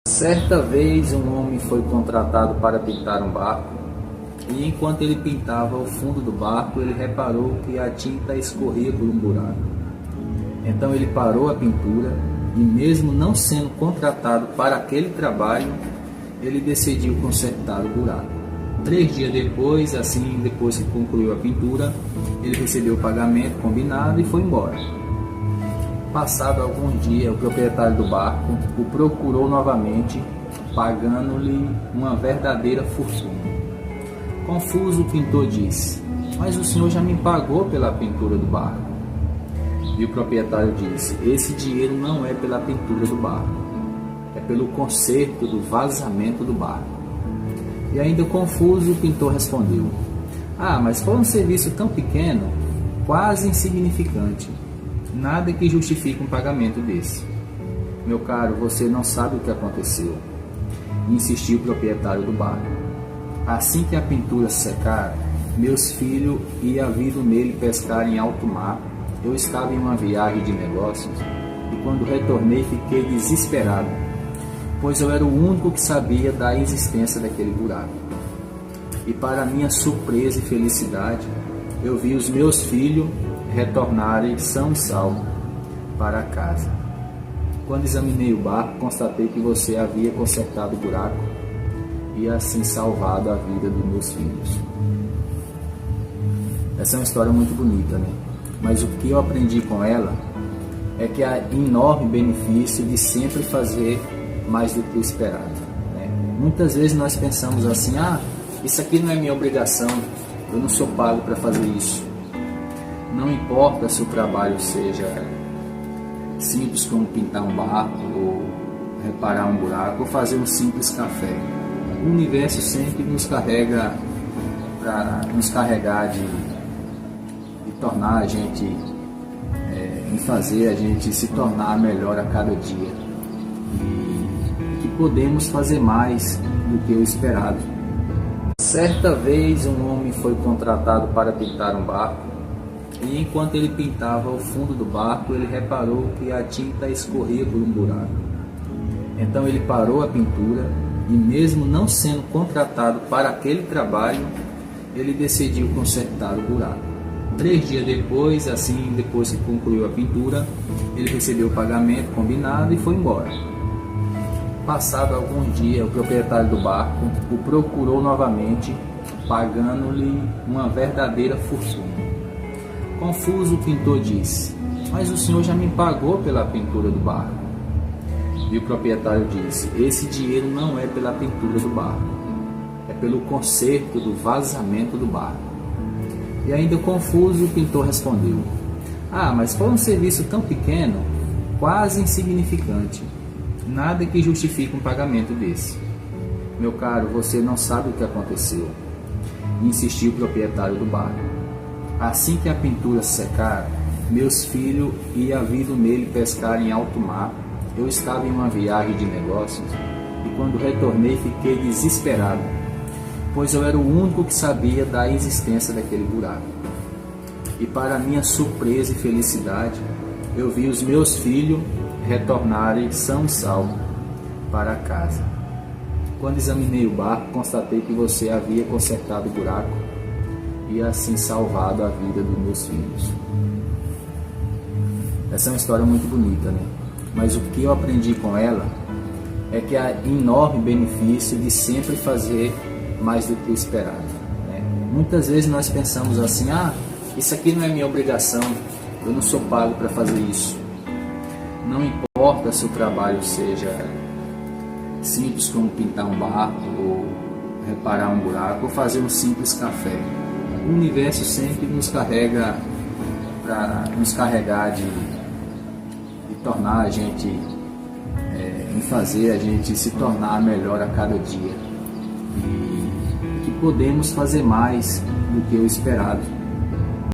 Certa vez um homem foi contratado para pintar um barco e enquanto ele pintava o fundo do barco, ele reparou que a tinta escorria por um buraco. Então ele parou a pintura e, mesmo não sendo contratado para aquele trabalho, ele decidiu consertar o buraco. 3 dias depois, depois que concluiu a pintura, ele recebeu o pagamento combinado e foi embora. Passado alguns dias, o proprietário do barco o procurou novamente, pagando-lhe uma verdadeira fortuna. Confuso, o pintor disse: "Mas o senhor já me pagou pela pintura do barco." E o proprietário disse: "Esse dinheiro não é pela pintura do barco, é pelo conserto do vazamento do barco." E ainda confuso, o pintor respondeu: "Mas foi um serviço tão pequeno, quase insignificante. Nada que justifique um pagamento desse." "Meu caro, você não sabe o que aconteceu", insistiu o proprietário do barco. "Assim que a pintura secar, meus filhos e havido nele pescar em alto mar, eu estava em uma viagem de negócios e quando retornei fiquei desesperado, pois eu era o único que sabia da existência daquele buraco. E para minha surpresa e felicidade, eu vi os meus filhos retornarem são e salvo para casa. Quando examinei o barco, constatei que você havia consertado o buraco e assim salvado a vida dos meus filhos." Essa é uma história muito bonita, né? Mas o que eu aprendi com ela é que há enorme benefício de sempre fazer mais do que o esperado, né? Muitas vezes nós pensamos assim: isso aqui não é minha obrigação, eu não sou pago para fazer isso. Não importa se o trabalho seja simples como pintar um barco, ou reparar um buraco, ou fazer um simples café. O universo sempre nos carrega para nos carregar de tornar a gente, em fazer a gente se tornar melhor a cada dia. E que podemos fazer mais do que o esperado. Certa vez um homem foi contratado para pintar um barco e enquanto ele pintava o fundo do barco, ele reparou que a tinta escorria por um buraco. Então ele parou a pintura e, mesmo não sendo contratado para aquele trabalho, ele decidiu consertar o buraco. 3 dias depois, depois que concluiu a pintura, ele recebeu o pagamento combinado e foi embora. Passado alguns dias, o proprietário do barco o procurou novamente, pagando-lhe uma verdadeira fortuna. Confuso, o pintor disse: "Mas o senhor já me pagou pela pintura do barco." E o proprietário disse: "Esse dinheiro não é pela pintura do barco, é pelo conserto do vazamento do barco." E ainda confuso, o pintor respondeu: "Mas foi um serviço tão pequeno, quase insignificante. Nada que justifique um pagamento desse." "Meu caro, você não sabe o que aconteceu", insistiu o proprietário do barco. "Assim que a pintura secar, meus filhos e havido nele pescar em alto mar, eu estava em uma viagem de negócios e quando retornei fiquei desesperado, pois eu era o único que sabia da existência daquele buraco. E para minha surpresa e felicidade, eu vi os meus filhos retornarem são e salvo para casa. Quando examinei o barco, constatei que você havia consertado o buraco e assim salvado a vida dos meus filhos." Essa é uma história muito bonita, né? Mas o que eu aprendi com ela é que há enorme benefício de sempre fazer mais do que o esperado, né? Muitas vezes nós pensamos assim: isso aqui não é minha obrigação, eu não sou pago para fazer isso. Não importa se o trabalho seja simples como pintar um barco, ou reparar um buraco, ou fazer um simples café. O universo sempre nos carrega para nos carregar de tornar a gente, em fazer a gente se tornar melhor a cada dia. E que podemos fazer mais do que o esperado.